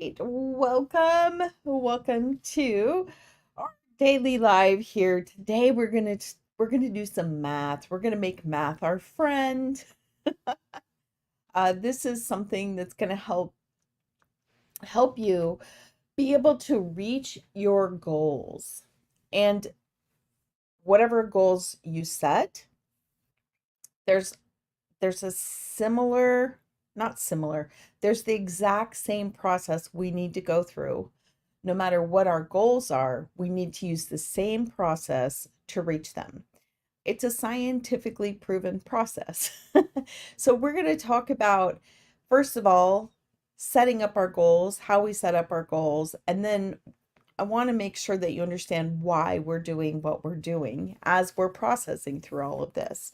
right, welcome to our daily live here. Today we're gonna do some math. We're gonna make math our friend. This is something that's gonna help you be able to reach your goals and whatever goals you set. There's there's a similar, not similar, there's the exact same process we need to go through. No matter what our goals are, we need to use the same process to reach them. It's a scientifically proven process. So, we're going to talk about, first of all, setting up our goals, how we set up our goals, and then I want to make sure that you understand why we're doing what we're doing as we're processing through all of this.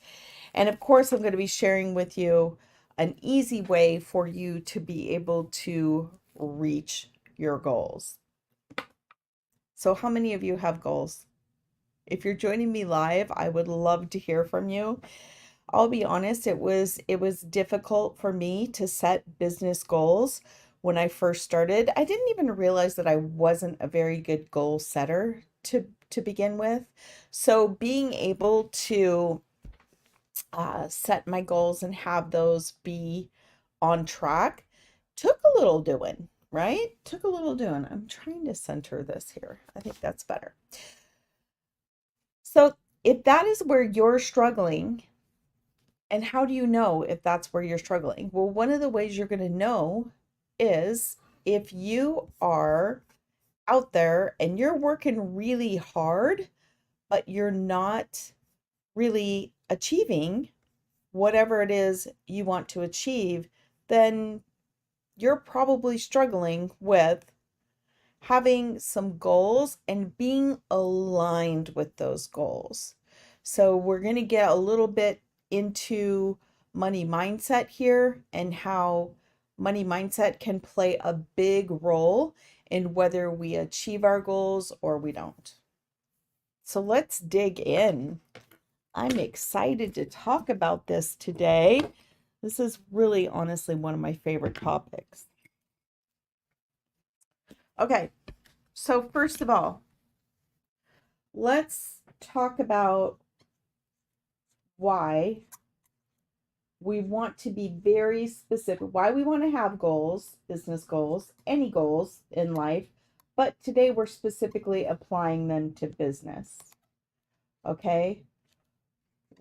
And of course, I'm going to be sharing with you an easy way for you to be able to reach your goals. So, how many of you have goals? If you're joining me live, I would love to hear from you. I'll be honest, it was difficult for me to set business goals when I first started. I didn't even realize that I wasn't a very good goal setter to begin with. So being able to set my goals and have those be on track took a little doing, right? Took a little doing. I'm trying to center this here. I think that's better. So if that is where you're struggling, and how do you know if that's where you're struggling? Well, one of the ways you're going to know is if you are out there and you're working really hard, but you're not really achieving whatever it is you want to achieve, then you're probably struggling with having some goals and being aligned with those goals. So, we're going to get a little bit into money mindset here and how money mindset can play a big role in whether we achieve our goals or we don't. So, let's dig in. I'm excited to talk about this today. This is really honestly one of my favorite topics. Okay, so first of all, let's talk about why we want to be very specific, why we want to have goals, business goals, any goals in life, but today we're specifically applying them to business. Okay?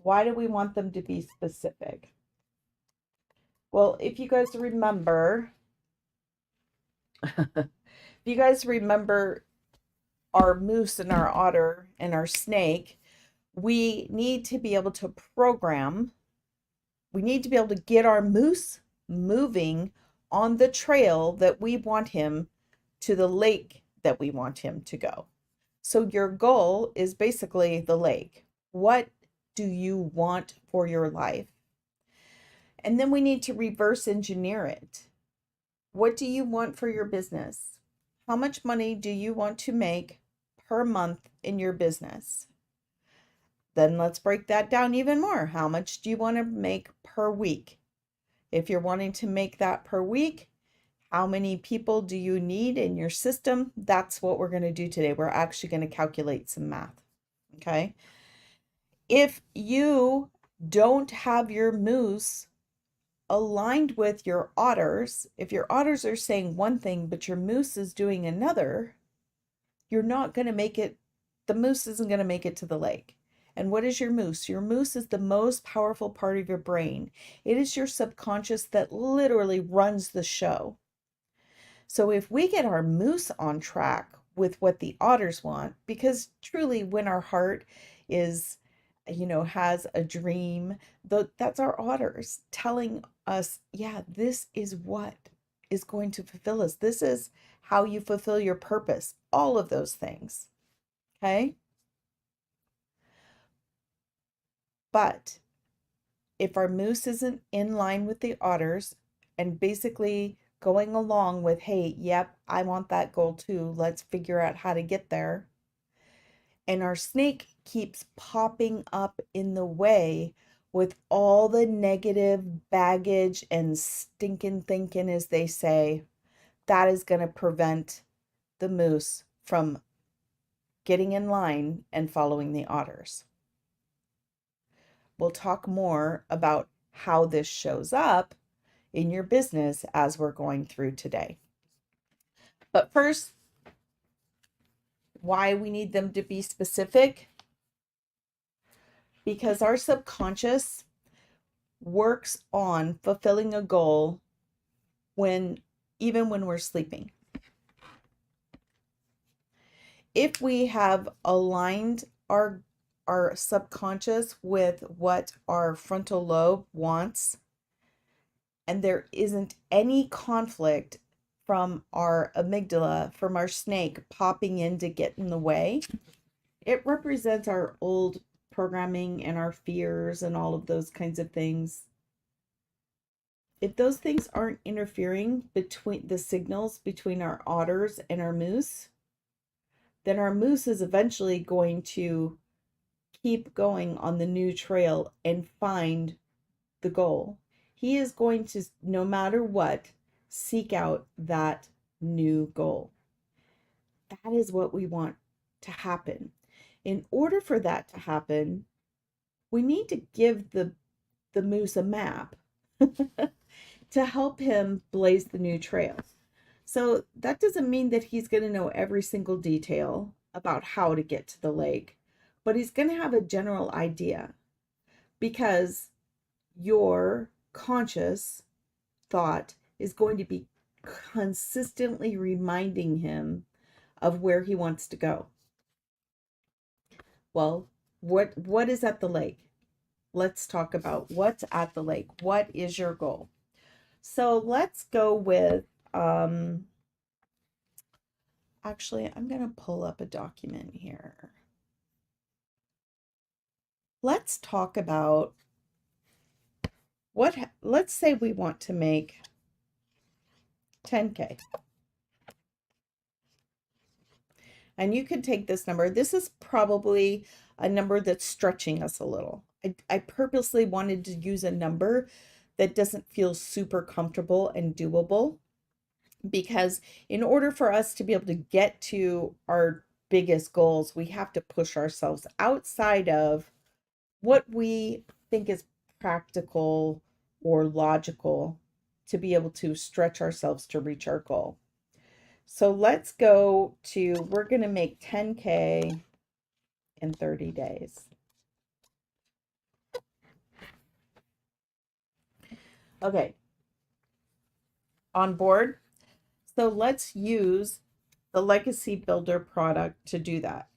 Why do we want them to be specific? Well, if you guys remember, if you guys remember our moose and our otter and our snake, we need to be able to program, we need to be able to get our moose moving on the trail that we want him to the lake that we want him to go. So your goal is basically the lake. What do you want for your life? And then we need to reverse engineer it. What do you want for your business? How much money do you want to make per month in your business? Then let's break that down even more. How much do you want to make per week? If you're wanting to make that per week, how many people do you need in your system? That's what we're going to do today. We're actually going to calculate some math. Okay. If you don't have your moose aligned with your otters, if your otters are saying one thing, but your moose is doing another, you're not going to make it. The moose isn't going to make it to the lake. And what is your moose? Your moose is the most powerful part of your brain. It is your subconscious that literally runs the show. So if we get our moose on track with what the otters want, because truly when our heart is, has a dream, that's our otters telling us, yeah, this is what is going to fulfill us. This is how you fulfill your purpose, all of those things. Okay. But if our moose isn't in line with the otters and basically going along with, hey, yep, I want that goal too, let's figure out how to get there. And our snake keeps popping up in the way with all the negative baggage and stinking thinking, as they say. that is going to prevent the moose from getting in line and following the otters. We'll talk more about how this shows up in your business as we're going through today. But first, why we need them to be specific? Because our subconscious works on fulfilling a goal even when we're sleeping. If we have aligned our subconscious with what our frontal lobe wants, and there isn't any conflict from our amygdala, from our snake popping in to get in the way, it represents our old programming and our fears and all of those kinds of things. If those things aren't interfering between the signals between our otters and our moose, then our moose is eventually going to keep going on the new trail and find the goal. He is going to, no matter what, seek out that new goal. That is what we want to happen. In order for that to happen, we need to give the moose a map to help him blaze the new trail. So that doesn't mean that he's going to know every single detail about how to get to the lake, but he's going to have a general idea, because your conscious thought is going to be consistently reminding him of where he wants to go. Well, what is at the lake? Let's talk about what's at the lake. What is your goal? So let's go with, actually, I'm going to pull up a document here. Let's talk about let's say we want to make 10K. And you can take this number. This is probably a number that's stretching us a little. I purposely wanted to use a number that doesn't feel super comfortable and doable, because in order for us to be able to get to our biggest goals, we have to push ourselves outside of what we think is practical or logical to be able to stretch ourselves to reach our goal. So let's go to, we're going to make 10K in 30 days. Okay. On board? So let's use the Legacy Builder product to do that.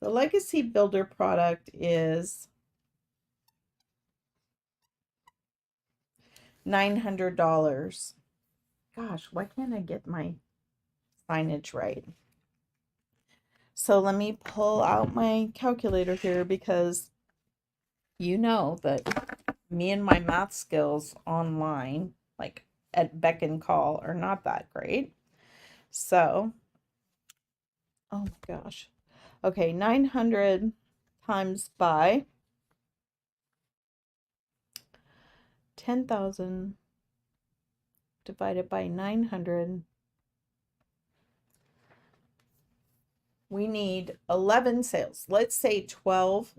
The Legacy Builder product is $900. Gosh, why can't I get my signage right? So let me pull out my calculator here, because you know that me and my math skills online, like at beck and call, are not that great. So, oh my gosh. Okay, 900 times by 10,000 divided by 900. We need 11 sales. Let's say 12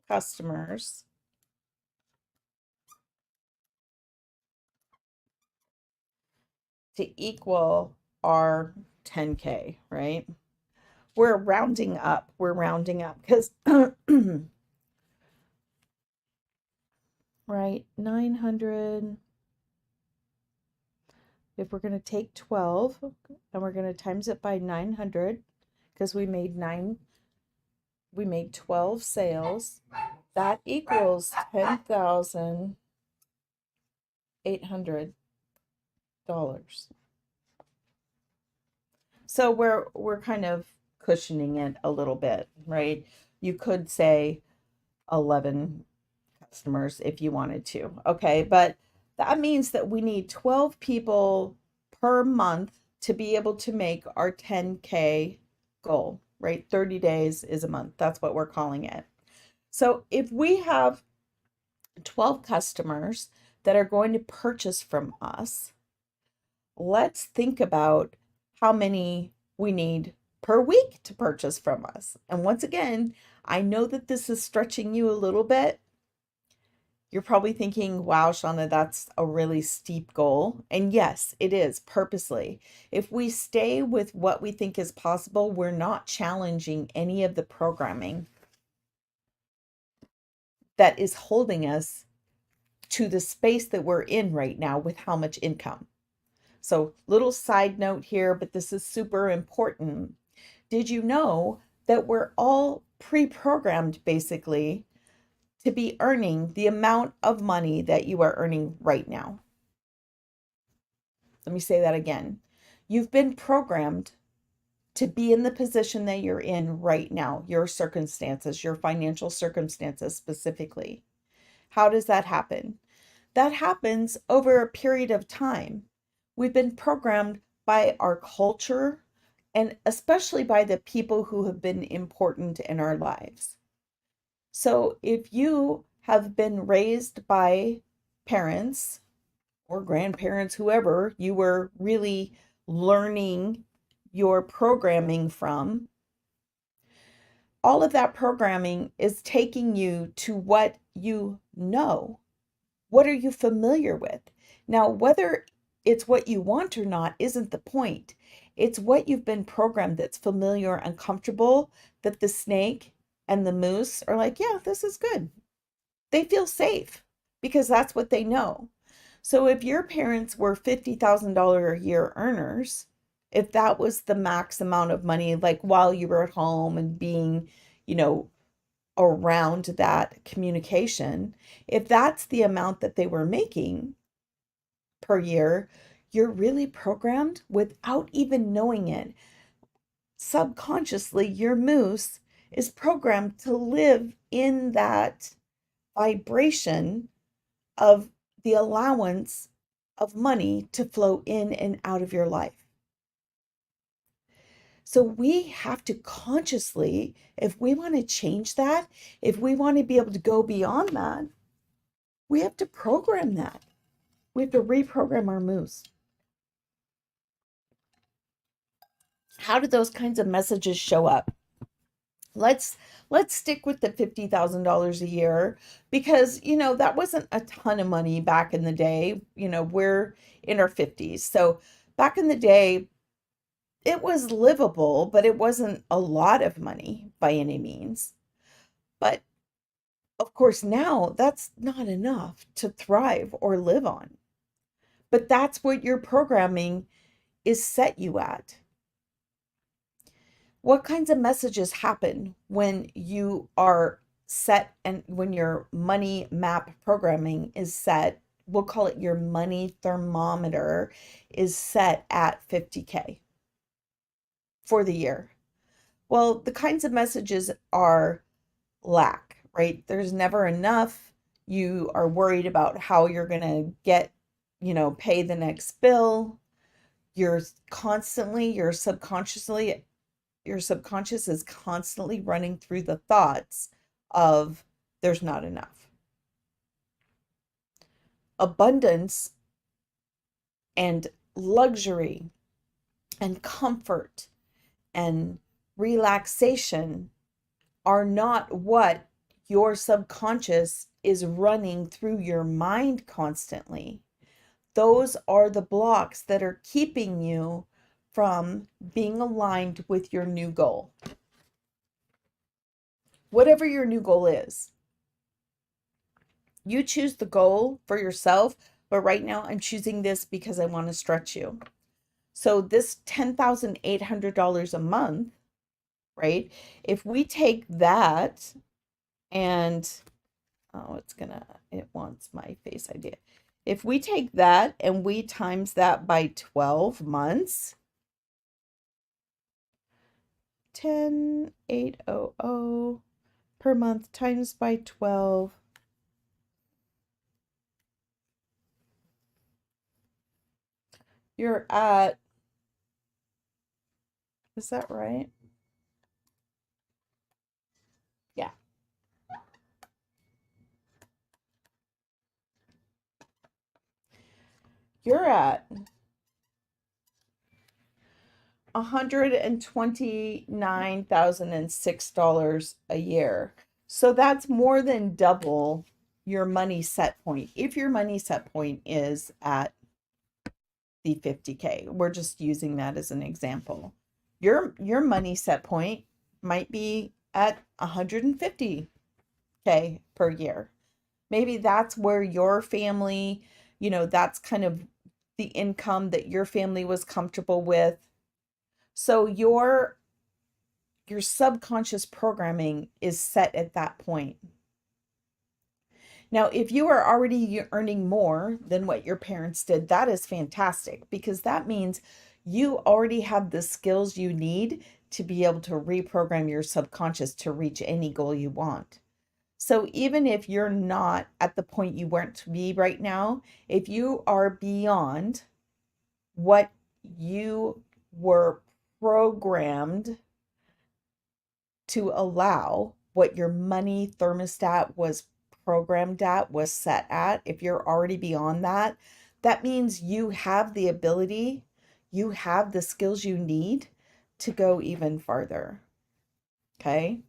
customers to equal our 10K, right? We're rounding up. We're rounding up because, right, 900. If we're going to take 12 and we're going to times it by 900, because we made 12 sales, that equals $10,800. So we're kind of cushioning it a little bit, right? You could say 11 customers if you wanted to. Okay, but that means that we need 12 people per month to be able to make our 10K goal, right? 30 days is a month. That's what we're calling it. So if we have 12 customers that are going to purchase from us, let's think about how many we need per week to purchase from us. And once again, I know that this is stretching you a little bit. You're probably thinking, wow, Shauna, that's a really steep goal. And yes, it is purposely. If we stay with what we think is possible, we're not challenging any of the programming that is holding us to the space that we're in right now with how much income. So, little side note here, but this is super important. Did you know that we're all pre-programmed basically to be earning the amount of money that you are earning right now? Let me say that again. You've been programmed to be in the position that you're in right now, your circumstances, your financial circumstances specifically. How does that happen? That happens over a period of time. We've been programmed by our culture and especially by the people who have been important in our lives. So if you have been raised by parents or grandparents, whoever you were really learning your programming from, all of that programming is taking you to what you know. What are you familiar with? Now, whether it's what you want or not isn't the point. It's what you've been programmed that's familiar and comfortable, that the snake and the moose are like, yeah, this is good. They feel safe because that's what they know. So if your parents were $50,000 a year earners, if that was the max amount of money, like while you were at home and being, you know, around that communication, if that's the amount that they were making per year, you're really programmed without even knowing it. Subconsciously, your moose is programmed to live in that vibration of the allowance of money to flow in and out of your life. So we have to consciously, if we want to change that, if we want to be able to go beyond that, we have to program that. We have to reprogram our moves. How do those kinds of messages show up? Let's stick with the $50,000 a year because, that wasn't a ton of money back in the day. We're in our 50s. So back in the day, it was livable, but it wasn't a lot of money by any means. But of course, now that's not enough to thrive or live on. But that's what your programming is set you at. What kinds of messages happen when you are set and when your money map programming is set? We'll call it your money thermometer is set at 50K for the year. Well, the kinds of messages are lack, right? There's never enough. You are worried about how you're going to get, pay the next bill. You're constantly, your subconscious is constantly running through the thoughts of there's not enough. Abundance and luxury and comfort and relaxation are not what your subconscious is running through your mind constantly. Those are the blocks that are keeping you from being aligned with your new goal. Whatever your new goal is, you choose the goal for yourself, but right now I'm choosing this because I want to stretch you. So this $10,800 a month, right? If we take that and, it wants my face idea. If we take that and we times that by 12 months, 10,800 per month times by 12. You're at, is that right? Yeah. You're at $129,006 a year. So that's more than double your money set point. If your money set point is at the 50K, we're just using that as an example. Your money set point might be at 150K per year. Maybe that's where your family, that's kind of the income that your family was comfortable with. So your subconscious programming is set at that point. Now, if you are already earning more than what your parents did, that is fantastic, because that means you already have the skills you need to be able to reprogram your subconscious to reach any goal you want. So even if you're not at the point you want to be right now, if you are beyond what you were programmed to allow, what your money thermostat was programmed at, was set at, if you're already beyond that, that means you have the ability, you have the skills you need to go even farther. Okay?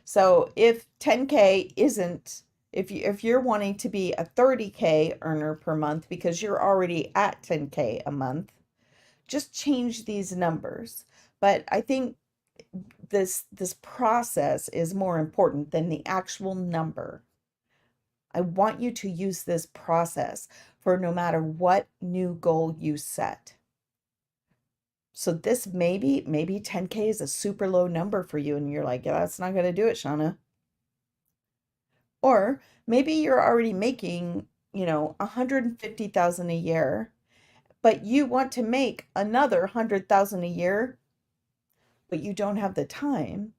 So if 10K isn't, if you're wanting to be a 30K earner per month because you're already at 10K a month, just change these numbers. But I think this process is more important than the actual number. I want you to use this process for no matter what new goal you set. So this maybe 10K is a super low number for you and you're like, yeah, that's not going to do it, Shauna. Or maybe you're already making, 150,000 a year, but you want to make another 100,000 a year, but you don't have the time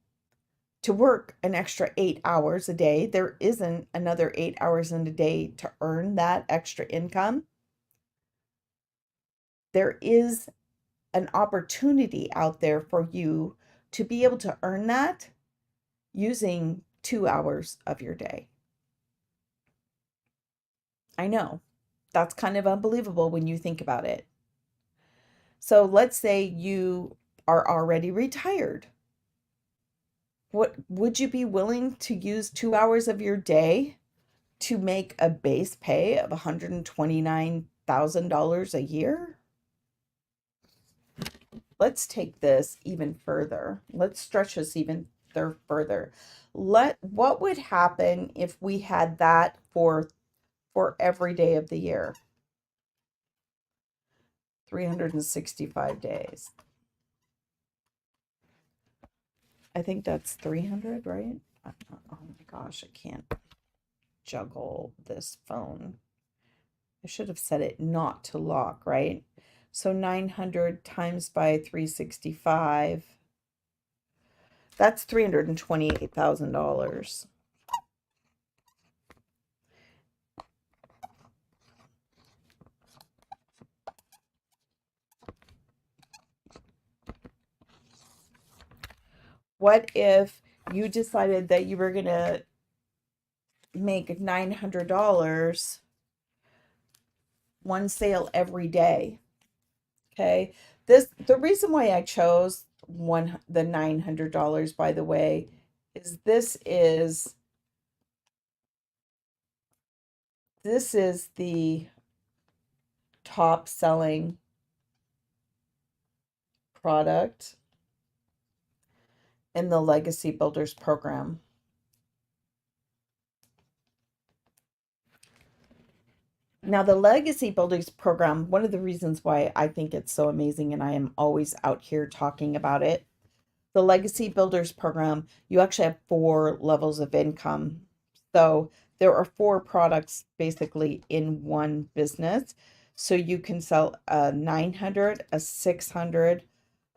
to work an extra 8 hours a day. There isn't another 8 hours in a day to earn that extra income. There is an opportunity out there for you to be able to earn that using 2 hours of your day. I know that's kind of unbelievable when you think about it. So let's say you are already retired. What would you be willing to use 2 hours of your day to make a base pay of $129,000 a year? Let's take this even further. Let's stretch this even further. What would happen if we had that for every day of the year? 365 days. I think that's 300, right? Oh my gosh, I can't juggle this phone. I should have set it not to lock, right? So 900 times by 365, that's $328,000. What if you decided that you were going to make $900 one sale every day? Okay. The reason why I chose the $900, by the way, is this is the top selling product in the Legacy Builders program. Now, the Legacy Builders program, one of the reasons why I think it's so amazing and I am always out here talking about it, the Legacy Builders program, you actually have 4 levels of income. So there are 4 products basically in one business. So you can sell a 900, a 600,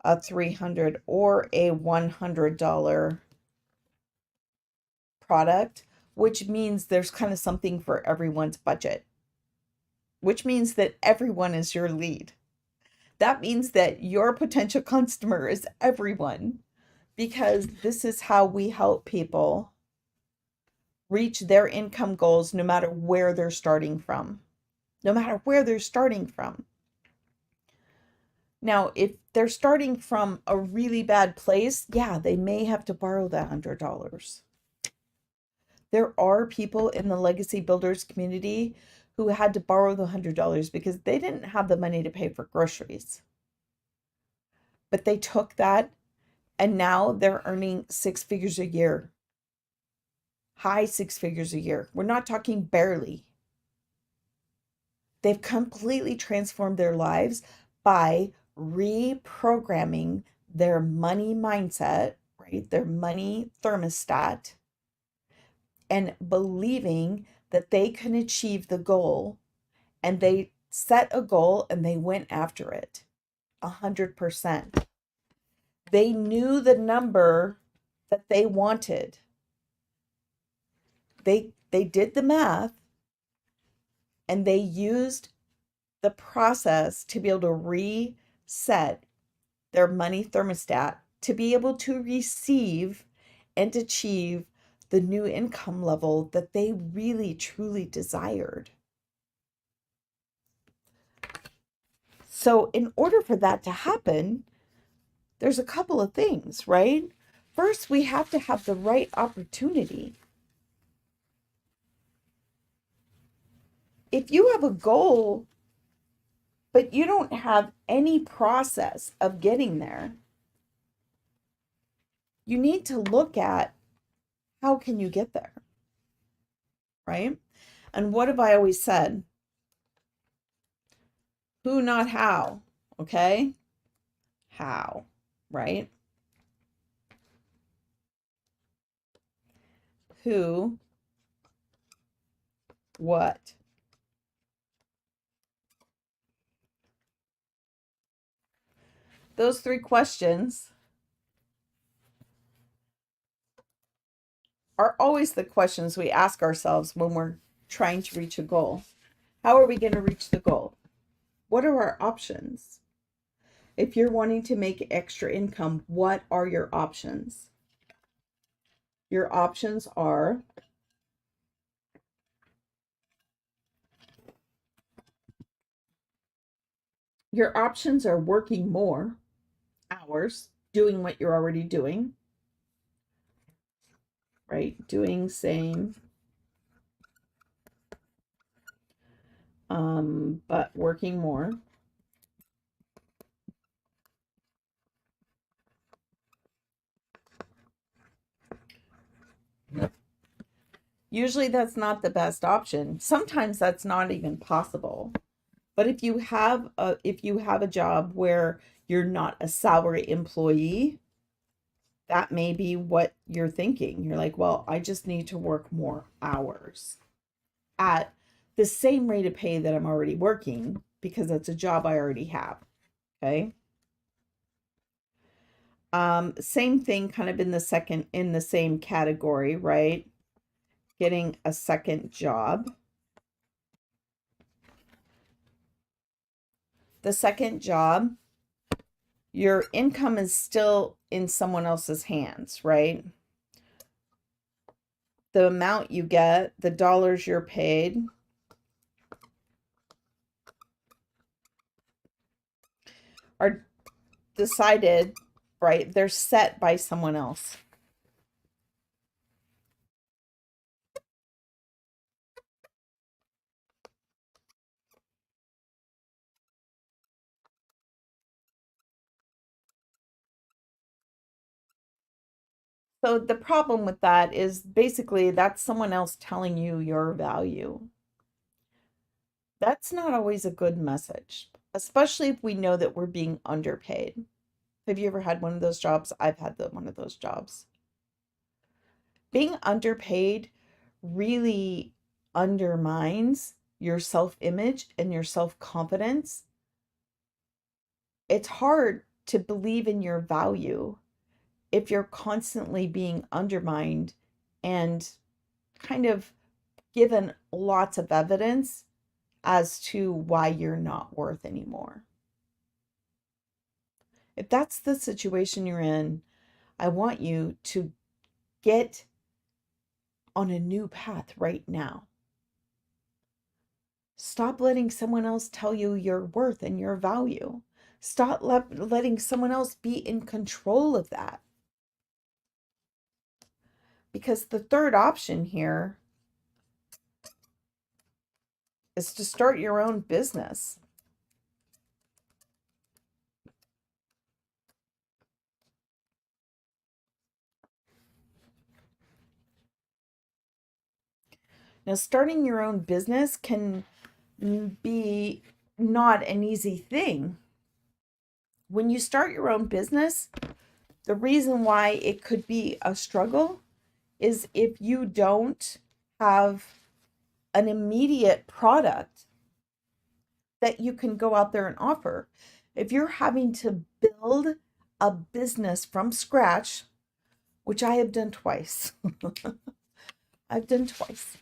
a 300, or a $100 product, which means there's kind of something for everyone's budget, which means that everyone is your lead. That means that your potential customer is everyone, because this is how we help people reach their income goals no matter where they're starting from. No matter where they're starting from. Now, if they're starting from a really bad place, yeah, they may have to borrow that $100. There are people in the legacy builders community who had to borrow the $100 because they didn't have the money to pay for groceries. But they took that and now they're earning six figures a year, high six figures a year. We're not talking barely. They've completely transformed their lives by reprogramming their money mindset, right? Their money thermostat, and believing that they can achieve the goal. And they set a goal and they went after it 100%. They knew the number that they wanted. They did the math and they used the process to be able to reset their money thermostat to be able to receive and achieve the new income level that they really truly desired. So in order for that to happen, there's a couple of things, right? First, we have to have the right opportunity. If you have a goal, but you don't have any process of getting there, you need to look at how can you get there, right? And what have I always said? Who, not how, okay? How, right? Who, what? Those three questions are always the questions we ask ourselves when we're trying to reach a goal. How are we going to reach the goal? What are our options? If you're wanting to make extra income, what are your options? Your options are working more hours, doing what you're already doing, right? Doing same, but working more. Usually that's not the best option. Sometimes that's not even possible. But if you have a job where you're not a salary employee, that may be what you're thinking. You're like, well, I just need to work more hours at the same rate of pay that I'm already working because it's a job I already have. Okay. Same thing kind of in the same category, right? Getting a second job. The second job, your income is still in someone else's hands, right? The amount you get, the dollars you're paid, are decided, right? They're set by someone else. So the problem with that is basically that's someone else telling you your value. That's not always a good message, especially if we know that we're being underpaid. Have you ever had one of those jobs? I've had one of those jobs. Being underpaid really undermines your self-image and your self-confidence. It's hard to believe in your value if you're constantly being undermined and kind of given lots of evidence as to why you're not worth anymore. If that's the situation you're in, I want you to get on a new path right now. Stop letting someone else tell you your worth and your value. Stop letting someone else be in control of that. Because the third option here is to start your own business. Now, starting your own business can be not an easy thing. When you start your own business, the reason why it could be a struggle is if you don't have an immediate product that you can go out there and offer. If you're having to build a business from scratch, which I have done twice, I've done twice.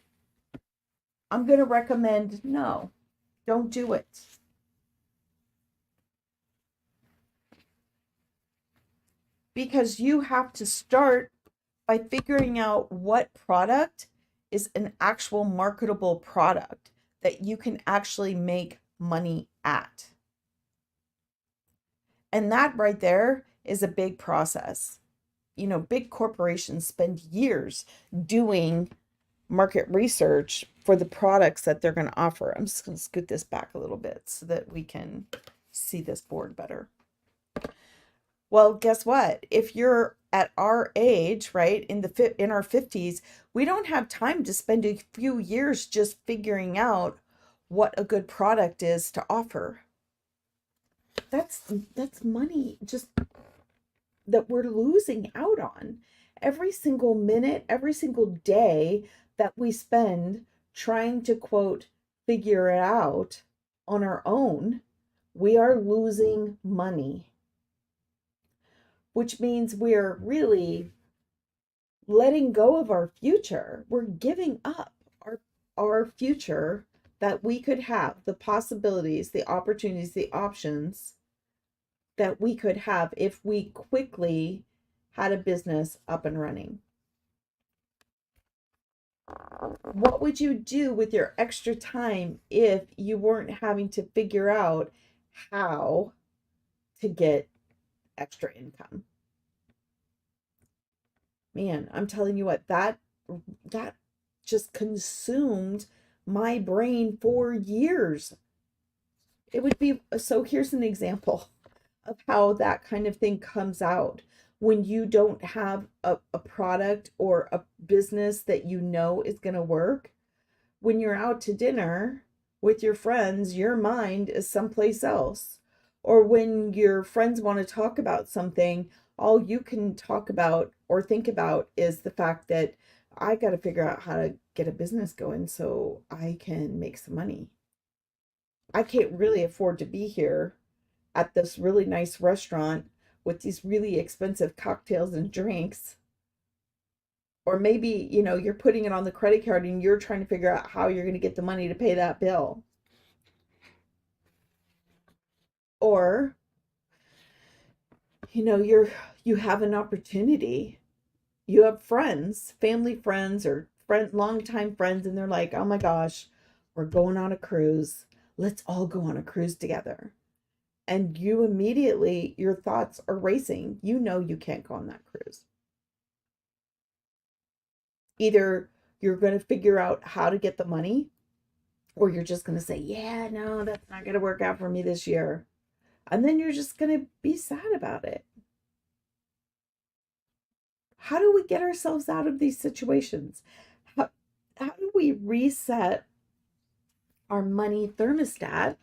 I'm going to recommend no, don't do it. Because you have to start by figuring out what product is an actual marketable product that you can actually make money at. And that right there is a big process. You know, big corporations spend years doing market research for the products that they're going to offer. I'm just going to scoot this back a little bit so that we can see this board better. Well, guess what? If you're at our age, right, in our 50s, we don't have time to spend a few years just figuring out what a good product is to offer. That's money just that we're losing out on. Every single minute, every single day that we spend trying to, quote, figure it out on our own, we are losing money. Which means we're really letting go of our future. We're giving up our future that we could have, the possibilities, the opportunities, the options that we could have if we quickly had a business up and running. What would you do with your extra time if you weren't having to figure out how to get extra income? Man, I'm telling you what, that just consumed my brain for years. It would be, so here's an example of how that kind of thing comes out when you don't have a product or a business that you know is going to work. When you're out to dinner with your friends, your mind is someplace else. Or when your friends want to talk about something, all you can talk about or think about is the fact that I got to figure out how to get a business going so I can make some money. I can't really afford to be here at this really nice restaurant with these really expensive cocktails and drinks. Or maybe, you know, you're putting it on the credit card and you're trying to figure out how you're going to get the money to pay that bill. Or, you know, you have an opportunity. You have friends, family friends or longtime friends, and they're like, "Oh my gosh, we're going on a cruise. Let's all go on a cruise together." And you immediately, your thoughts are racing. You know you can't go on that cruise. Either you're going to figure out how to get the money, or you're just going to say, "Yeah, no, that's not going to work out for me this year." And then you're just going to be sad about it. How do we get ourselves out of these situations? How do we reset our money thermostat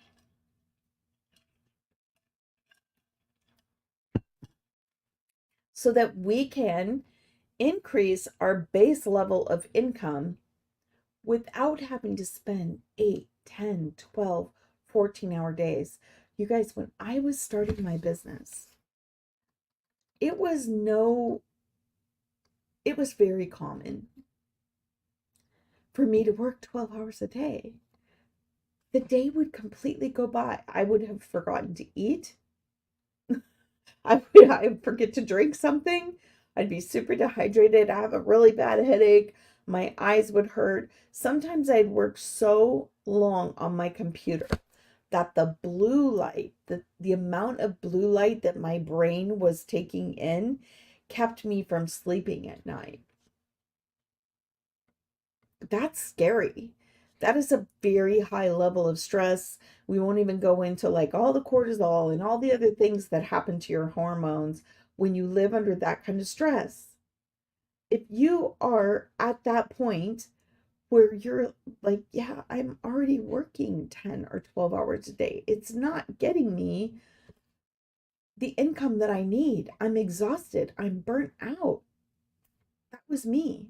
so that we can increase our base level of income without having to spend 8, 10, 12, 14-hour days? You guys, when I was starting my business, it was very common for me to work 12 hours a day. The day would completely go by. I would have forgotten to eat. I would forget to drink something. I'd be super dehydrated. I have a really bad headache. My eyes would hurt. Sometimes I'd work so long on my computer that the blue light, the amount of blue light that my brain was taking in kept me from sleeping at night. That's scary. That is a very high level of stress. We won't even go into like all the cortisol and all the other things that happen to your hormones when you live under that kind of stress. If you are at that point where you're like, yeah, I'm already working 10 or 12 hours a day, it's not getting me the income that I need. I'm exhausted. I'm burnt out. That was me.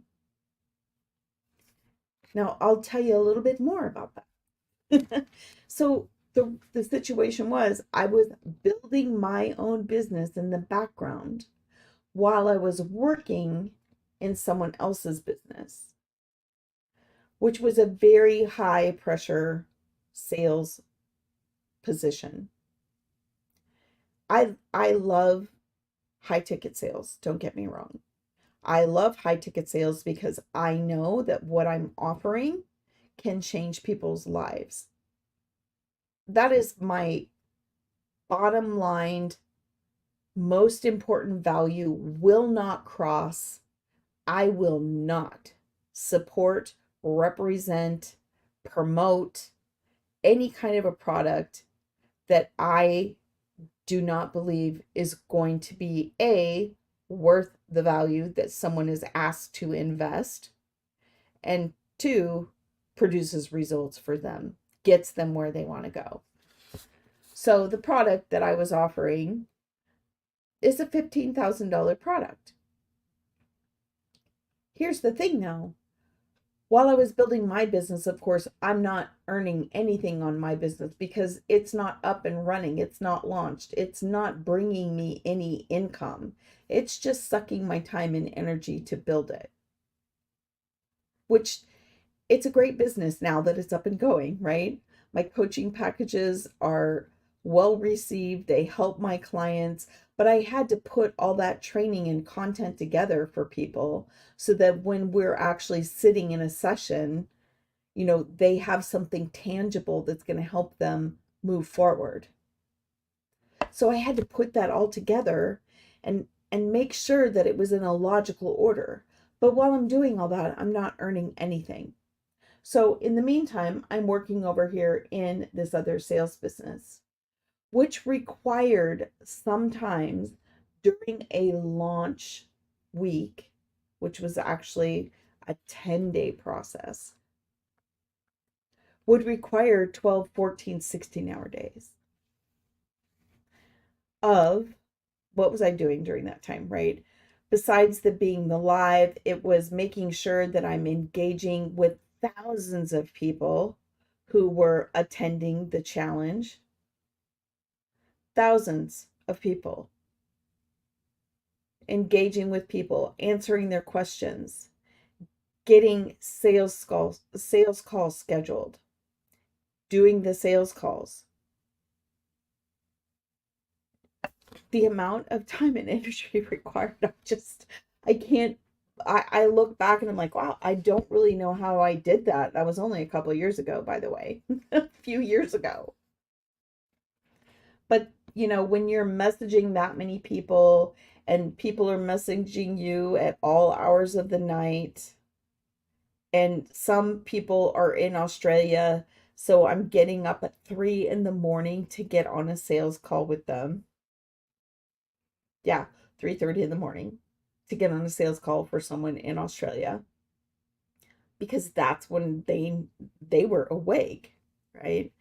Now, I'll tell you a little bit more about that. So the situation was I was building my own business in the background while I was working in someone else's business, which was a very high pressure sales position. I love high ticket sales, don't get me wrong. I love high ticket sales because I know that what I'm offering can change people's lives. That is my bottom line, most important value. Will not cross. I will not support, represent, promote any kind of a product that I do not believe is going to be worth the value that someone is asked to invest, and two, produces results for them, gets them where they want to go. So the product that I was offering is a $15,000 product. Here's the thing now. While I was building my business, of course, I'm not earning anything on my business because it's not up and running. It's not launched. It's not bringing me any income. It's just sucking my time and energy to build it. Which, it's a great business now that it's up and going, right? My coaching packages are well received. They help my clients, but I had to put all that training and content together for people so that when we're actually sitting in a session, they have something tangible that's going to help them move forward. So I had to put that all together and make sure that it was in a logical order. But while I'm doing all that, I'm not earning anything. So in the meantime, I'm working over here in this other sales business, which required sometimes during a launch week, which was actually a 10-day process, would require 12, 14, 16-hour days of what was I doing during that time, right? Besides being the live, it was making sure that I'm engaging with thousands of people who were attending the challenge. Thousands of people. Engaging with people, answering their questions, getting sales calls scheduled, doing the sales calls. The amount of time and energy required, I look back and I'm like, wow, I don't really know how I did that. That was only a couple of years ago, by the way, a few years ago. But, when you're messaging that many people and people are messaging you at all hours of the night, and some people are in Australia, so I'm getting up at 3 in the morning to get on a sales call with them. Yeah, 3:30 in the morning to get on a sales call for someone in Australia because that's when they were awake, right?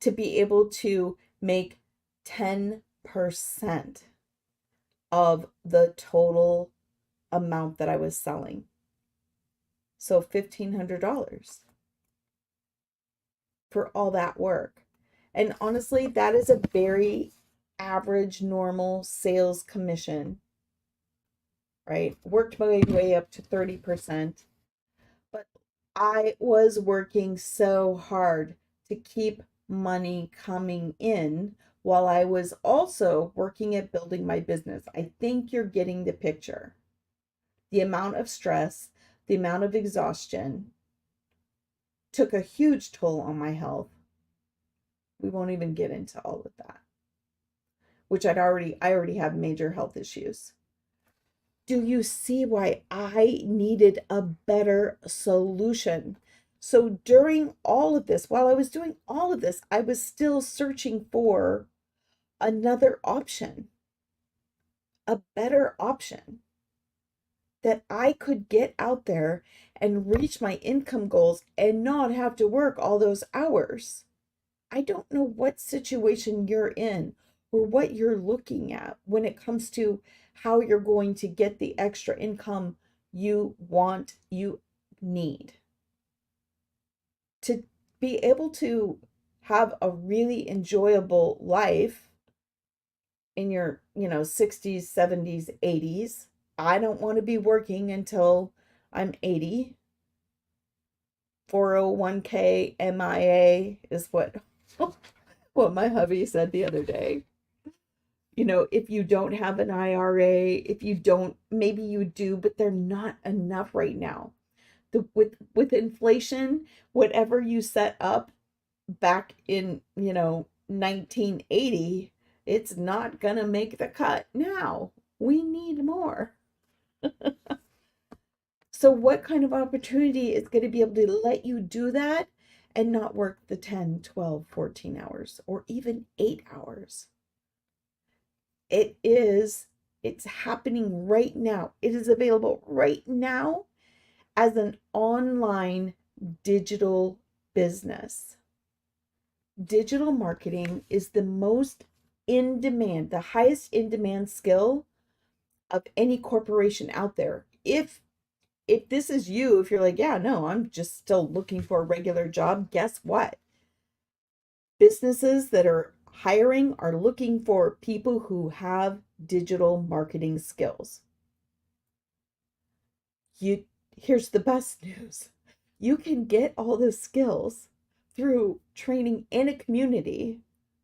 To be able to make 10% of the total amount that I was selling. So $1,500 for all that work. And honestly, that is a very average, normal sales commission, right? Worked my way up to 30%. But I was working so hard to keep money coming in while I was also working at building my business. I think you're getting the picture. The amount of stress, the amount of exhaustion took a huge toll on my health. We won't even get into all of that, which I already have major health issues. Do you see why I needed a better solution? So during all of this, while I was doing all of this, I was still searching for another option, a better option that I could get out there and reach my income goals and not have to work all those hours. I don't know what situation you're in or what you're looking at when it comes to how you're going to get the extra income you want, you need to be able to have a really enjoyable life in your, 60s, 70s, 80s. I don't want to be working until I'm 80. 401k MIA is what my hubby said the other day. If you don't have an IRA, if you don't, maybe you do, but they're not enough right now. With inflation, whatever you set up back in, 1980, it's not gonna make the cut now. We need more. So what kind of opportunity is going to be able to let you do that and not work the 10, 12, 14 hours or even 8 hours? It's happening right now. It is available right now as an online digital business. Digital marketing is the most in demand, the highest in demand skill of any corporation out there. If this is you, if you're like, yeah, no, I'm just still looking for a regular job, guess what? Businesses that are hiring are looking for people who have digital marketing skills. Here's the best news. You can get all those skills through training in a community,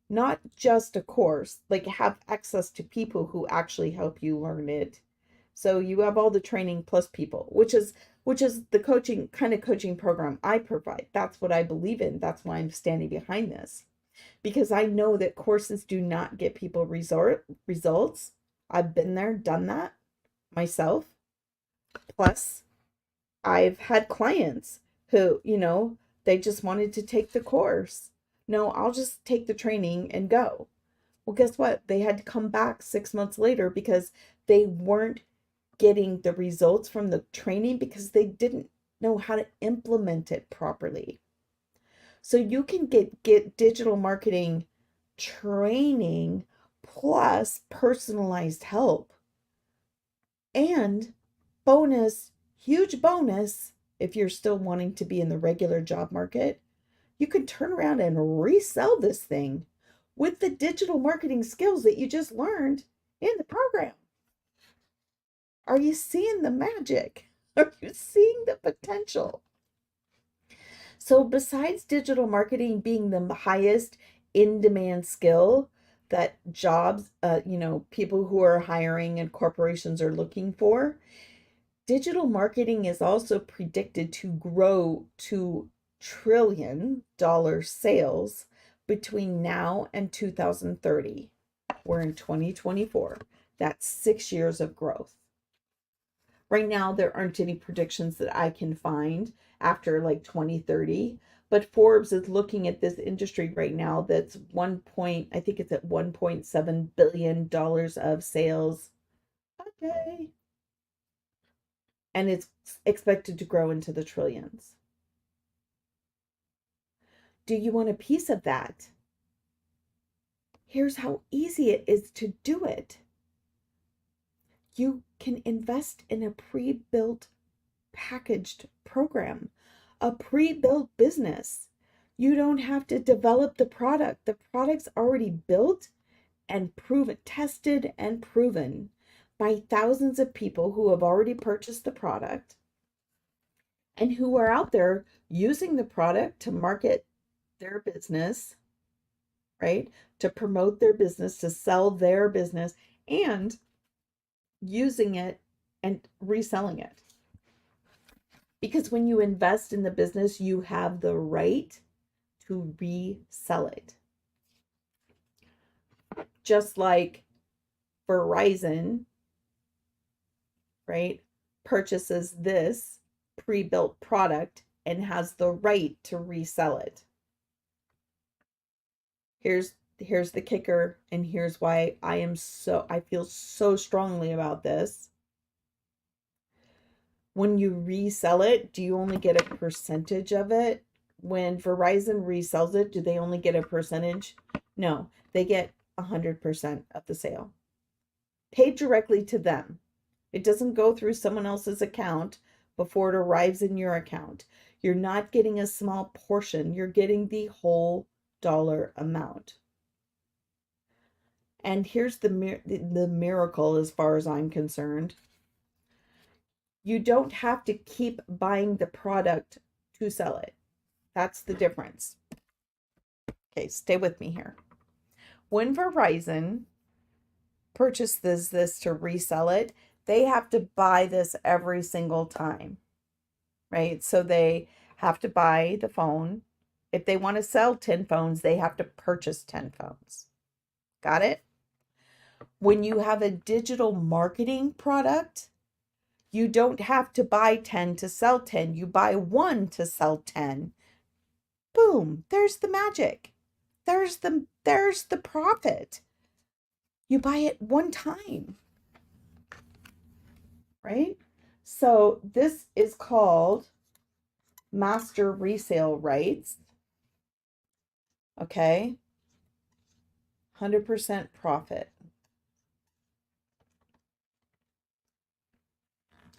not just a course, like have access to people who actually help you learn it. So you have all the training plus people, which is the coaching program I provide. That's what I believe in. That's why I'm standing behind this. Because I know that courses do not get people results. I've been there, done that myself. Plus, I've had clients who, they just wanted to take the course. No, I'll just take the training and go. Well, guess what? They had to come back 6 months later because they weren't getting the results from the training because they didn't know how to implement it properly. So you can get digital marketing training plus personalized help. And huge bonus, if you're still wanting to be in the regular job market, you can turn around and resell this thing with the digital marketing skills that you just learned in the program. Are you seeing the magic? Are you seeing the potential? So besides digital marketing being the highest in-demand skill that jobs, people who are hiring and corporations are looking for, digital marketing is also predicted to grow to $1 trillion sales between now and 2030. We're in 2024. That's 6 years of growth. Right now, there aren't any predictions that I can find after like 2030, but Forbes is looking at this industry right now that's I think it's at $1.7 billion of sales a day. And it's expected to grow into the trillions. Do you want a piece of that? Here's how easy it is to do it. You can invest in a pre-built packaged program, a pre-built business. You don't have to develop the product. The product's already built and proven, tested and proven by thousands of people who have already purchased the product and who are out there using the product to market their business, right? To promote their business, to sell their business, and using it and reselling it. Because when you invest in the business, you have the right to resell it. Just like Verizon, right, purchases this pre-built product and has the right to resell it. Here's the kicker, and here's why I feel so strongly about this. When you resell it, do you only get a percentage of it? When Verizon resells it, do they only get a percentage? No, they get 100% of the sale. Paid directly to them. It doesn't go through someone else's account before it arrives in your account. You're not getting a small portion, you're getting the whole dollar amount. And here's the miracle as far as I'm concerned. You don't have to keep buying the product to sell it. That's the difference. Okay, stay with me here. When Verizon purchases this to resell it, they have to buy this every single time, right? So they have to buy the phone. If they want to sell 10 phones, they have to purchase 10 phones. Got it? When you have a digital marketing product, you don't have to buy 10 to sell 10. You buy 1 to sell 10. Boom, there's the magic. There's the profit. You buy it one time. Right? So this is called master resale rights. Okay? 100% profit.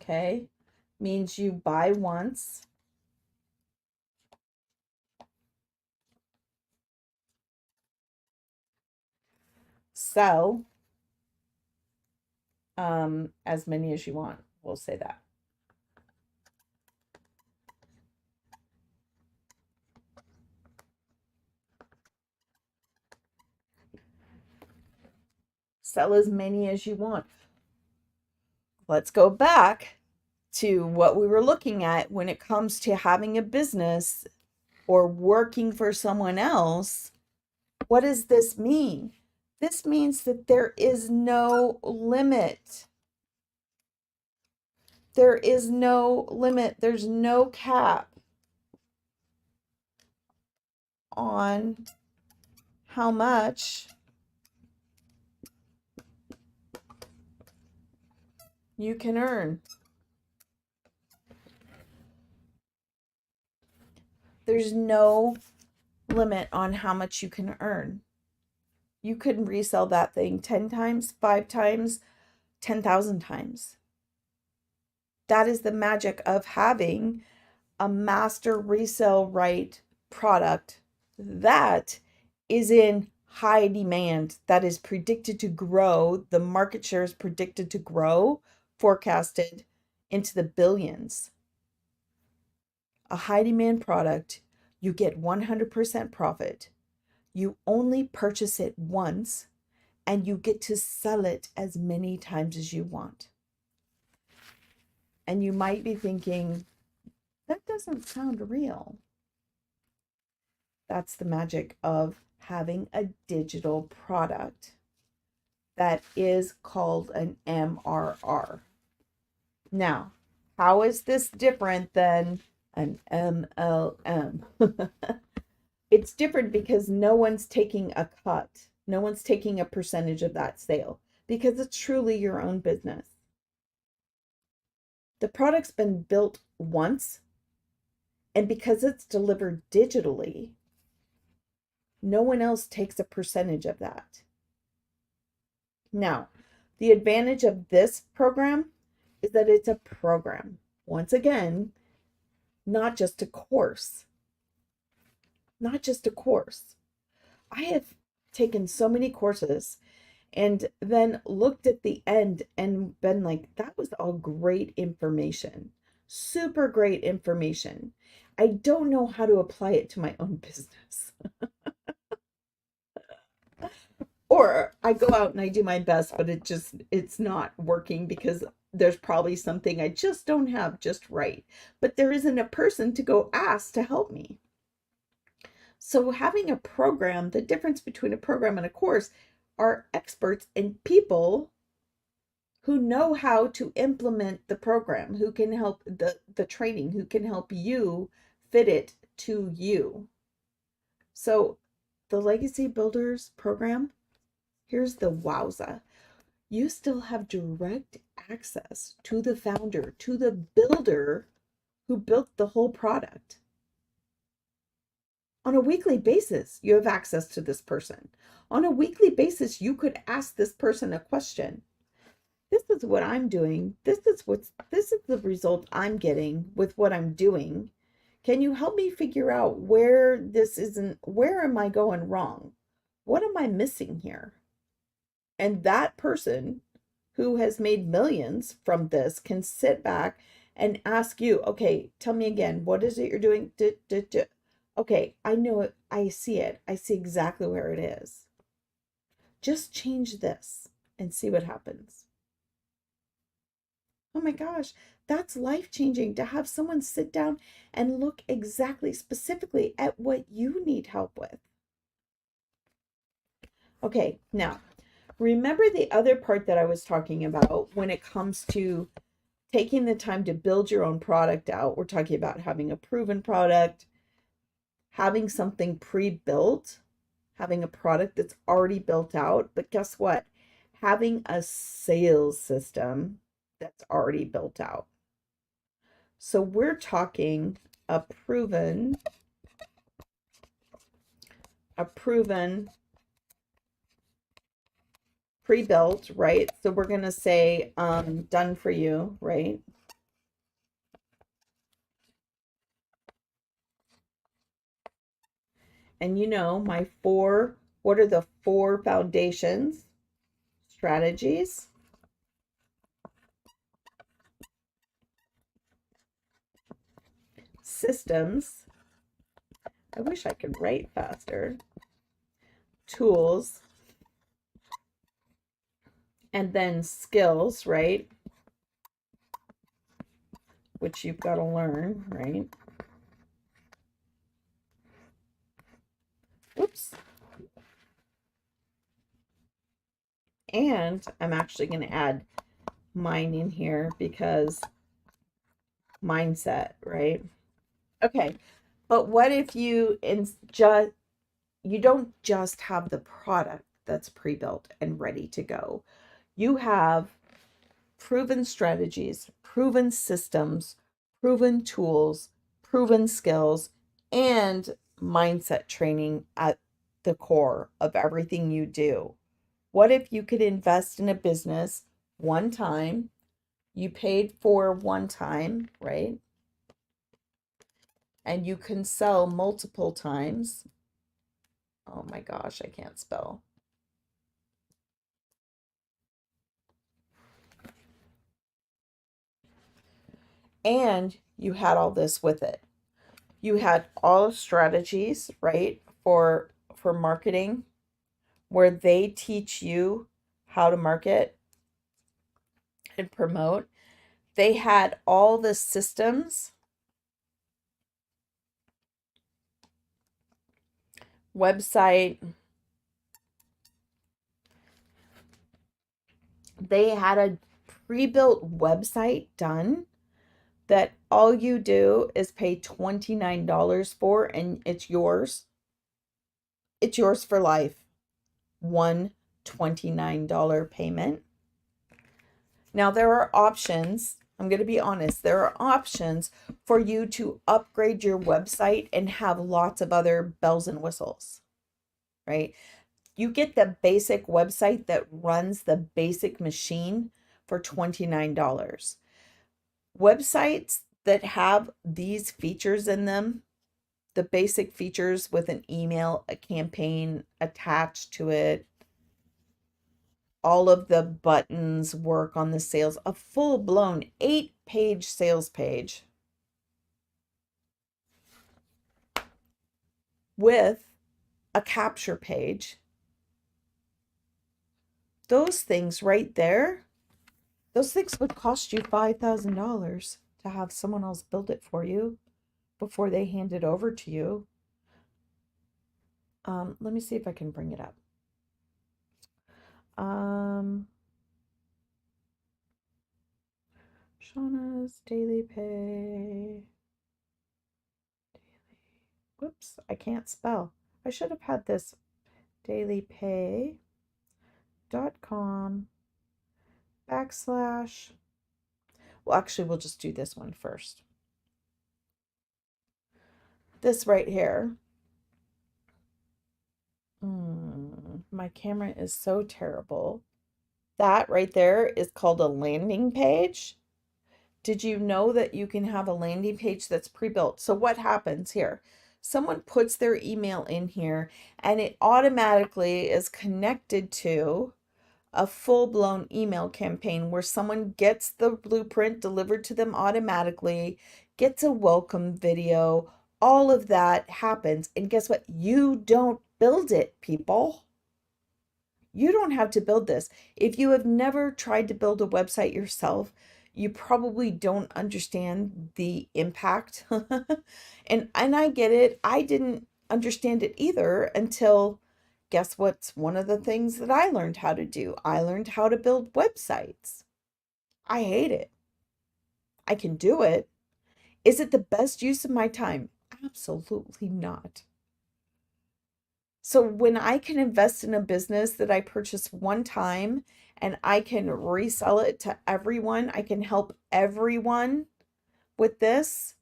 Okay? Means you buy once. Sell as many as you want. We'll say that. Sell as many as you want. Let's go back to what we were looking at when it comes to having a business or working for someone else. What does this mean? This means that there is no limit. There is no limit. There's no cap on how much you can earn. There's no limit on how much you can earn. You could resell that thing 10 times, 5 times, 10,000 times. That is the magic of having a master resale right product that is in high demand, that is predicted to grow. The market share is predicted to grow, forecasted into the billions. A high demand product, you get 100% profit. You only purchase it once, and you get to sell it as many times as you want. And you might be thinking, that doesn't sound real. That's the magic of having a digital product that is called an MRR. Now, how is this different than an MLM? It's different because no one's taking a cut. No one's taking a percentage of that sale because it's truly your own business. The product's been built once, and because it's delivered digitally, no one else takes a percentage of that. Now, the advantage of this program is that it's a program. Once again, not just a course. Not just a course. I have taken so many courses and then looked at the end and been like, that was all great information. Super great information. I don't know how to apply it to my own business. Or I go out and I do my best, but it's not working because there's probably something I just don't have just right. But there isn't a person to go ask to help me. So having a program, the difference between a program and a course, are experts and people who know how to implement the program, who can help the training, who can help you fit it to you. So the Legacy Builders program, here's the wowza. You still have direct access to the founder, to the builder who built the whole product. On a weekly basis, you have access to this person. On a weekly basis, you could ask this person a question. This is what I'm doing. This is the result I'm getting with what I'm doing. Can you help me figure out where am I going wrong? What am I missing here? And that person who has made millions from this can sit back and ask you, okay, tell me again, what is it you're doing? Okay, I know it. I see it. I see exactly where it is. Just change this and see what happens. Oh my gosh, that's life-changing to have someone sit down and look exactly, specifically at what you need help with. Okay, now, remember the other part that I was talking about when it comes to taking the time to build your own product out. We're talking about having a proven product, having something pre-built, having a product that's already built out. But guess what? Having a sales system that's already built out. So we're talking a proven pre-built, right? So we're going to say done for you, right? And you know, what are the 4 foundations? Strategies, systems. I wish I could write faster. Tools, and then skills, right? Which you've got to learn, right? Oops. And I'm actually going to add mine in here because mindset, right? Okay. But what if you don't just have the product that's pre-built and ready to go. You have proven strategies, proven systems, proven tools, proven skills, and mindset training at the core of everything you do. What if you could invest in a business one time? You paid for one time, right? And you can sell multiple times. Oh my gosh, I can't spell. And you had all this with it. You had all strategies, right, for marketing, where they teach you how to market and promote. They had all the systems, website. They had a pre-built website done that all you do is pay $29 for, and it's yours. It's yours for life. One $29 payment. Now, there are options. I'm going to be honest. There are options for you to upgrade your website and have lots of other bells and whistles, right? You get the basic website that runs the basic machine for $29. Websites that have these features in them, the basic features with an email, a campaign attached to it, all of the buttons work on the sales, a full-blown 8-page sales page with a capture page. Those things right there, those things would cost you $5,000 to have someone else build it for you before they hand it over to you. Let me see if I can bring it up. Shauna's Daily Pay. Whoops, I can't spell. I should have had this. dailypay.com / well, actually, we'll just do this one first. This right here. My camera is so terrible. That right there is called a landing page. Did you know that you can have a landing page that's pre-built? So what happens here? Someone puts their email in here and it automatically is connected to a full-blown email campaign where someone gets the blueprint delivered to them automatically, gets a welcome video, all of that happens. And guess what? You don't build it, people. You don't have to build this. If you have never tried to build a website yourself, you probably don't understand the impact. and I get it. I didn't understand it either until, guess what's one of the things that I learned how to do? I learned how to build websites. I hate it. I can do it. Is it the best use of my time? Absolutely not. So when I can invest in a business that I purchase one time and I can resell it to everyone, I can help everyone with this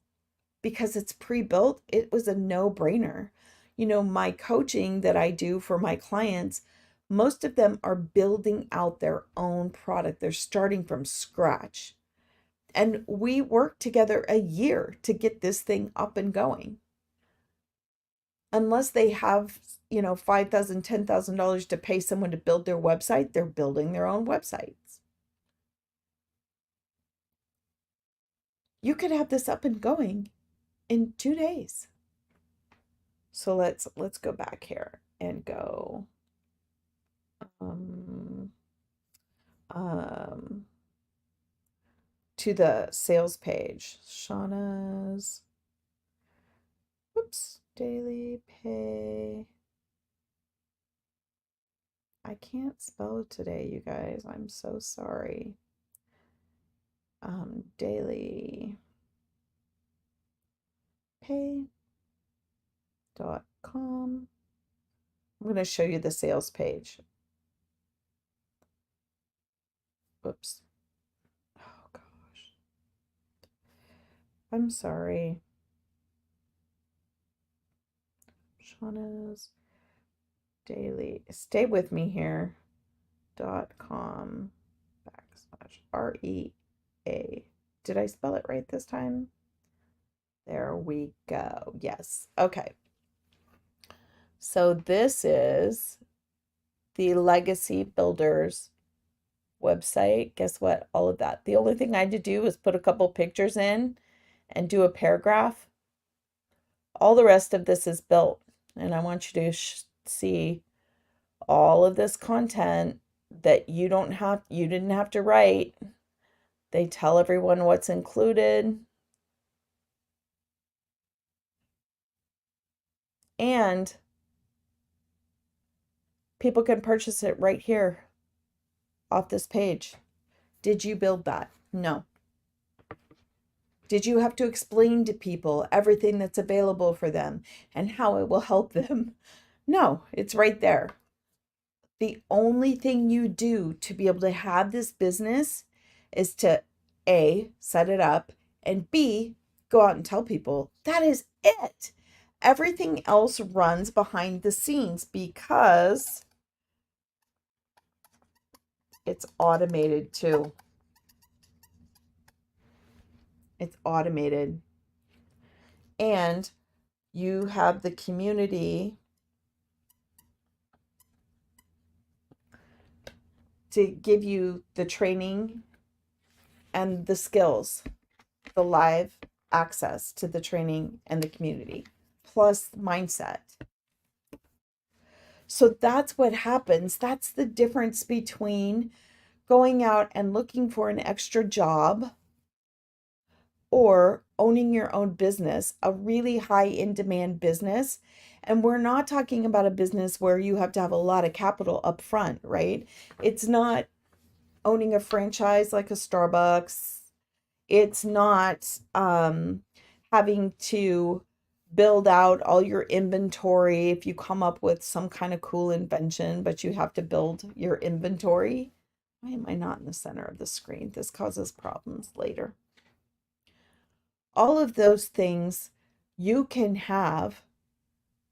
because it's pre-built, it was a no-brainer. You know, my coaching that I do for my clients, most of them are building out their own product. They're starting from scratch. And we worked together a year to get this thing up and going. Unless they have, $5,000, $10,000 to pay someone to build their website, they're building their own websites. You could have this up and going in 2 days. So let's go back here and go to the sales page. Shauna's, Daily Pay. I can't spell it today, you guys. I'm so sorry. Daily Pay.com. I'm going to show you the sales page. Oops. Oh gosh. I'm sorry. Shauna's Daily. Stay with me here. .com / REA. Did I spell it right this time? There we go. Yes. Okay. So this is the Legacy Builders website. Guess what? All of that. The only thing I had to do was put a couple pictures in and do a paragraph. All the rest of this is built. And I want you to see all of this content that you didn't have to write. They tell everyone what's included. And people can purchase it right here off this page. Did you build that? No. Did you have to explain to people everything that's available for them and how it will help them? No, it's right there. The only thing you do to be able to have this business is to A, set it up, and B, go out and tell people. That is it. Everything else runs behind the scenes because it's automated too. It's automated. And you have the community to give you the training and the skills, the live access to the training and the community, plus mindset. So that's what happens. That's the difference between going out and looking for an extra job or owning your own business, a really high in demand business. And we're not talking about a business where you have to have a lot of capital up front, right? It's not owning a franchise like a Starbucks. It's not having to build out all your inventory if you come up with some kind of cool invention, but you have to build your inventory. Why am I not in the center of the screen? This causes problems later. All of those things you can have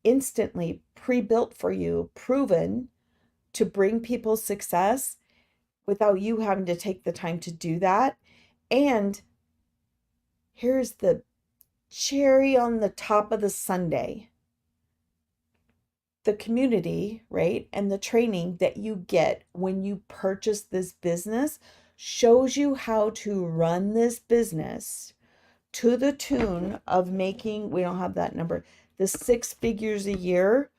instantly pre-built for you, proven to bring people success without you having to take the time to do that. And here's the cherry on the top of the sundae. The community, right? And the training that you get when you purchase this business shows you how to run this business to the tune of making, we don't have that number, the 6 figures a year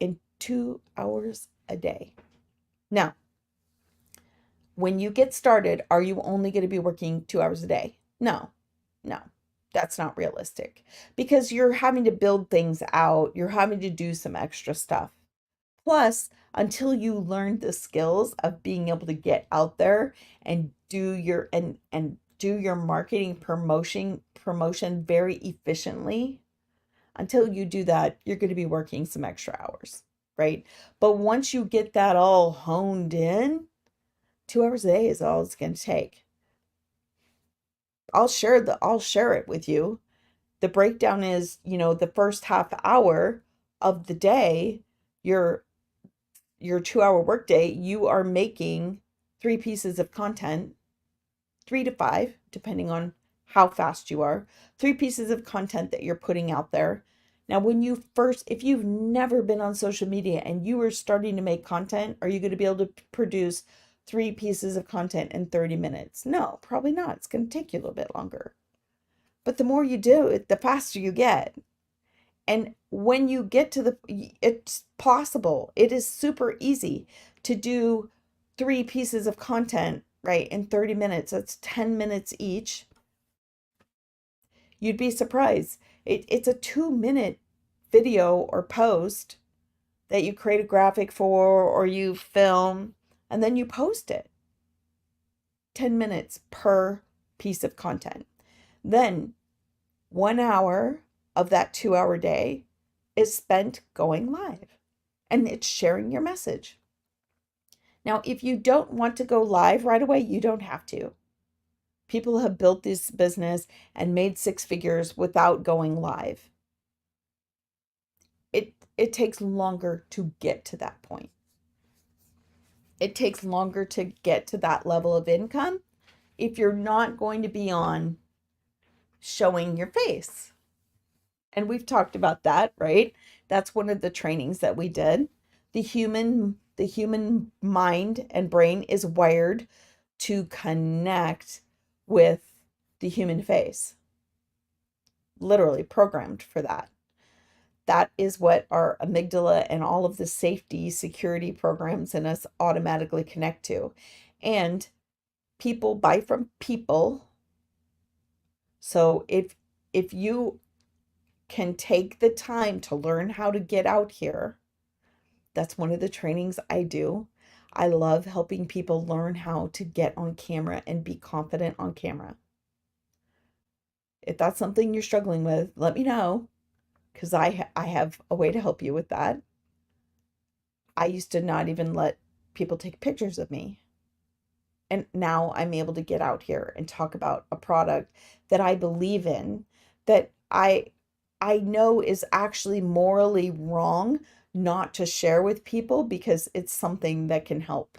in 2 hours a day. Now, when you get started, are you only going to be working 2 hours a day? No, that's not realistic because you're having to build things out. You're having to do some extra stuff. Plus, until you learn the skills of being able to get out there and do your do your marketing promotion very efficiently, until you do that, you're going to be working some extra hours, right? But once you get that all honed in, 2 hours a day is all it's going to take. I'll share it with you. The breakdown is, the first half hour of the day, your 2-hour workday, you are making 3 pieces of content, 3 to 5, depending on how fast you are, 3 pieces of content that you're putting out there. Now, if you've never been on social media and you are starting to make content, are you going to be able to produce 3 pieces of content in 30 minutes? No, probably not. It's going to take you a little bit longer. But the more you do it, the faster you get. And when you get to it's possible. It is super easy to do 3 pieces of content, right, in 30 minutes. That's 10 minutes each. You'd be surprised. It's a 2-minute video or post that you create a graphic for or you film and then you post it. 10 minutes per piece of content. Then 1 hour of that 2-hour day is spent going live and it's sharing your message. Now, if you don't want to go live right away, you don't have to. People have built this business and made 6 figures without going live. It takes longer to get to that point. It takes longer to get to that level of income if you're not going to be on showing your face. And we've talked about that, right? That's one of the trainings that we did. The human mind and brain is wired to connect with the human face. Literally programmed for that. That is what our amygdala and all of the safety, security programs in us automatically connect to. And people buy from people. So if you can take the time to learn how to get out here, that's one of the trainings I do. I love helping people learn how to get on camera and be confident on camera. If that's something you're struggling with, let me know, because I have a way to help you with that. I used to not even let people take pictures of me. And now I'm able to get out here and talk about a product that I believe in, that I know is actually morally wrong not to share with people because it's something that can help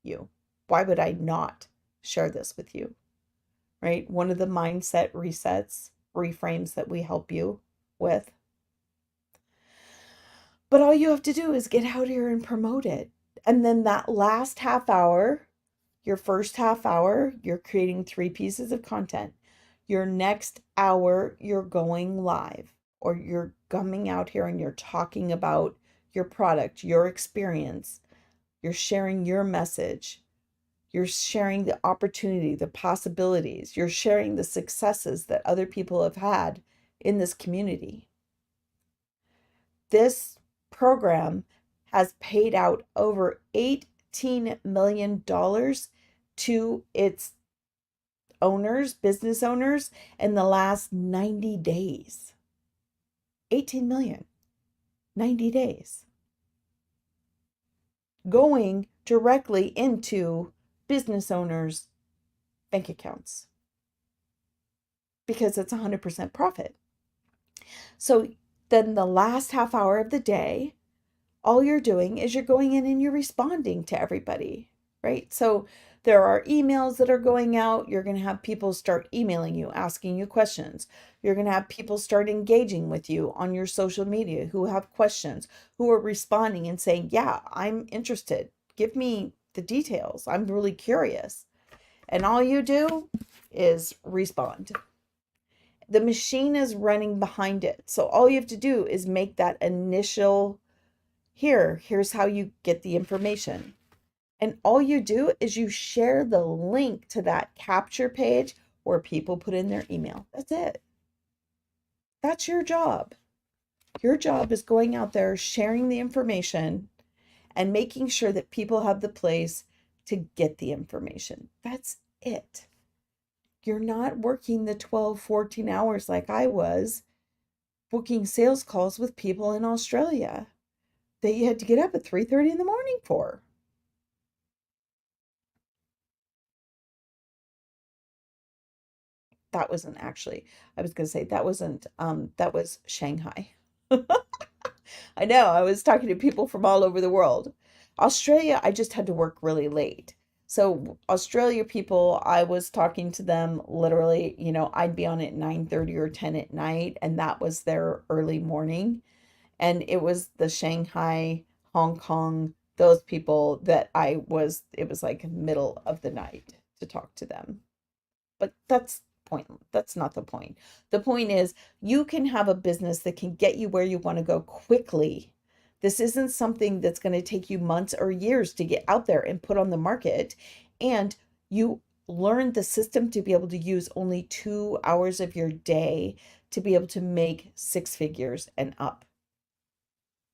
you. Why would I not share this with you? Right? One of the mindset reframes that we help you with. But all you have to do is get out here and promote it. And then that last half hour, your first half hour, you're creating 3 pieces of content. Your next hour, you're going live, or you're coming out here and you're talking about your product, your experience. You're sharing your message. You're sharing the opportunity, the possibilities. You're sharing the successes that other people have had in this community. This program has paid out over $18 million to its owners, business owners, in the last 90 days. 18 million, 90 days. Going directly into business owners' bank accounts because it's 100% profit. So then the last half hour of the day, all you're doing is you're going in and you're responding to everybody, right? So there are emails that are going out. You're going to have people start emailing you, asking you questions. You're going to have people start engaging with you on your social media who have questions, who are responding and saying, yeah, I'm interested. Give me the details. I'm really curious. And all you do is respond. The machine is running behind it. So all you have to do is make that initial, here's how you get the information. And all you do is you share the link to that capture page where people put in their email. That's it. That's your job. Your job is going out there, sharing the information, and making sure that people have the place to get the information. That's it. You're not working the 12, 14 hours like I was, booking sales calls with people in Australia that you had to get up at 3:30 in the morning for. That wasn't actually, I was going to say that wasn't, that was Shanghai. I know, I was talking to people from all over the world. Australia, I just had to work really late. So Australia people, I was talking to them literally, I'd be on at 9:30 or 10 at night, and that was their early morning. And it was the Shanghai, Hong Kong, those people that it was like middle of the night to talk to them. But that's not the point. The point is you can have a business that can get you where you want to go quickly. This isn't something that's going to take you months or years to get out there and put on the market. And you learn the system to be able to use only 2 hours of your day to be able to make six figures and up.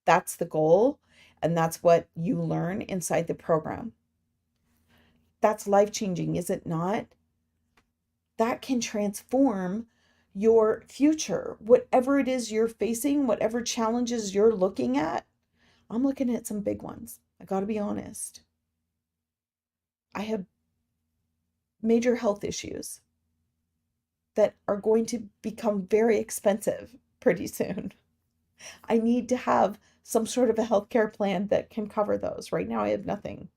That's the goal. And that's what you learn inside the program. That's life changing, is it not? That can transform your future. Whatever it is you're facing, whatever challenges you're looking at, I'm looking at some big ones. I got to be honest. I have major health issues that are going to become very expensive pretty soon. I need to have some sort of a healthcare plan that can cover those. Right now, I have nothing.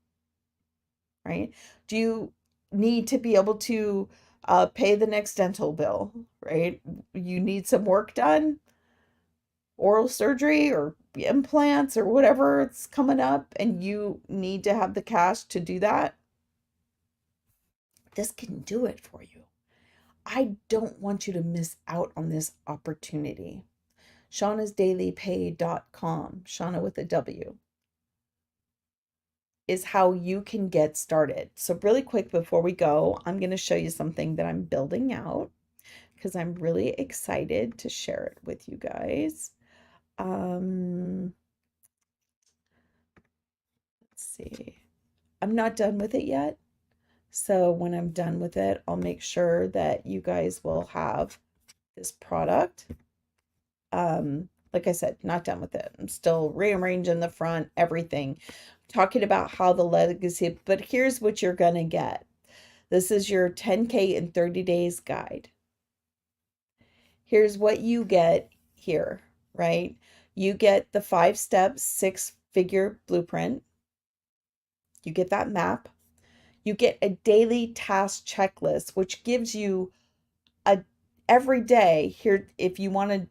Right? Do you need to be able to pay the next dental bill? Right? You need some work done, oral surgery or implants or whatever it's coming up, and you need to have the cash to do that. This can do it for you. I don't want you to miss out on this opportunity. Shauna'sDailyPay.com, Shauna with a W, is how you can get started. So really quick before we go, I'm going to show you something that I'm building out because I'm really excited to share it with you guys. Let's see. I'm not done with it yet. So when I'm done with it, I'll make sure that you guys will have this product. Like I said, not done with it. I'm still rearranging the front, everything. Talking about how the legacy, but here's what you're going to get. This is your 10K in 30 days guide. Here's what you get here, right? You get the 5-step, 6-figure blueprint. You get that map. You get a daily task checklist, which gives you every day here. If you want to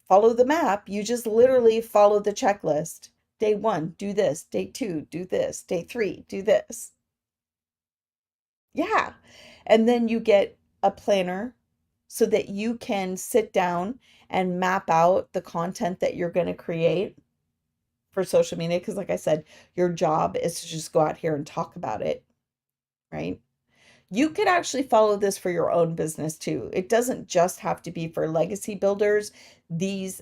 follow the map, you just literally follow the checklist. Day 1, do this. Day 2, do this. Day 3, do this. Yeah. And then you get a planner so that you can sit down and map out the content that you're going to create for social media. Because like I said, your job is to just go out here and talk about it. right? You could actually follow this for your own business too. It doesn't just have to be for legacy builders. This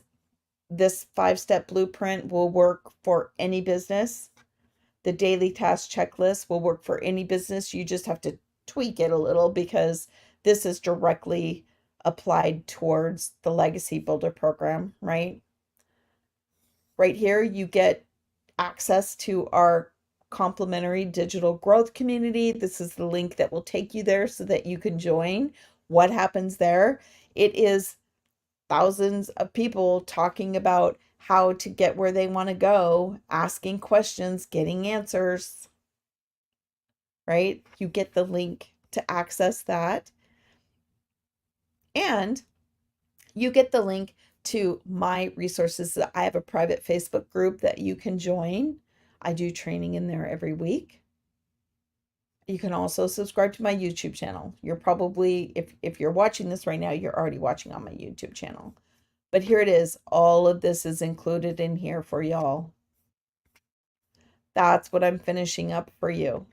5-step blueprint will work for any business. The daily task checklist will work for any business. You just have to tweak it a little because this is directly applied towards the legacy builder program, right? Right here, you get access to our complimentary digital growth community. This is the link that will take you there so that you can join. What happens there? It is thousands of people talking about how to get where they want to go, asking questions, getting answers, right? You get the link to access that. And you get the link to my resources. I have a private Facebook group that you can join. I do training in there every week. You can also subscribe to my YouTube channel. You're probably, if you're watching this right now, you're already watching on my YouTube channel. But here it is. All of this is included in here for y'all. That's what I'm finishing up for you.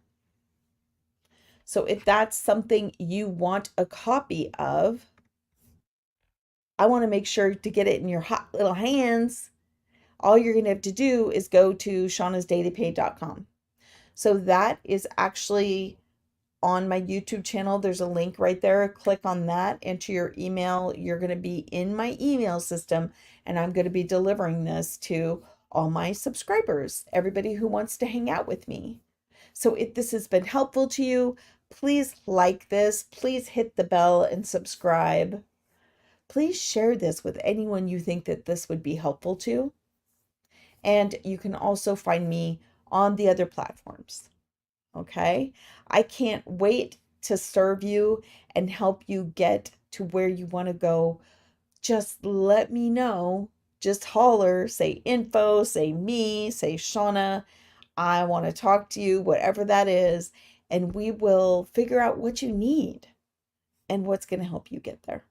So if that's something you want a copy of, I want to make sure to get it in your hot little hands. All you're going to have to do is go to shaunasdailypay.com. So that is actually on my YouTube channel. There's a link right there. Click on that, enter your email. You're going to be in my email system, and I'm going to be delivering this to all my subscribers, everybody who wants to hang out with me. So if this has been helpful to you, please like this. Please hit the bell and subscribe. Please share this with anyone you think that this would be helpful to. And you can also find me on the other platforms. Okay? I can't wait to serve you and help you get to where you want to go. Just let me know. Just holler, say info, say me, say Shauna. I want to talk to you, whatever that is, and we will figure out what you need and what's going to help you get there.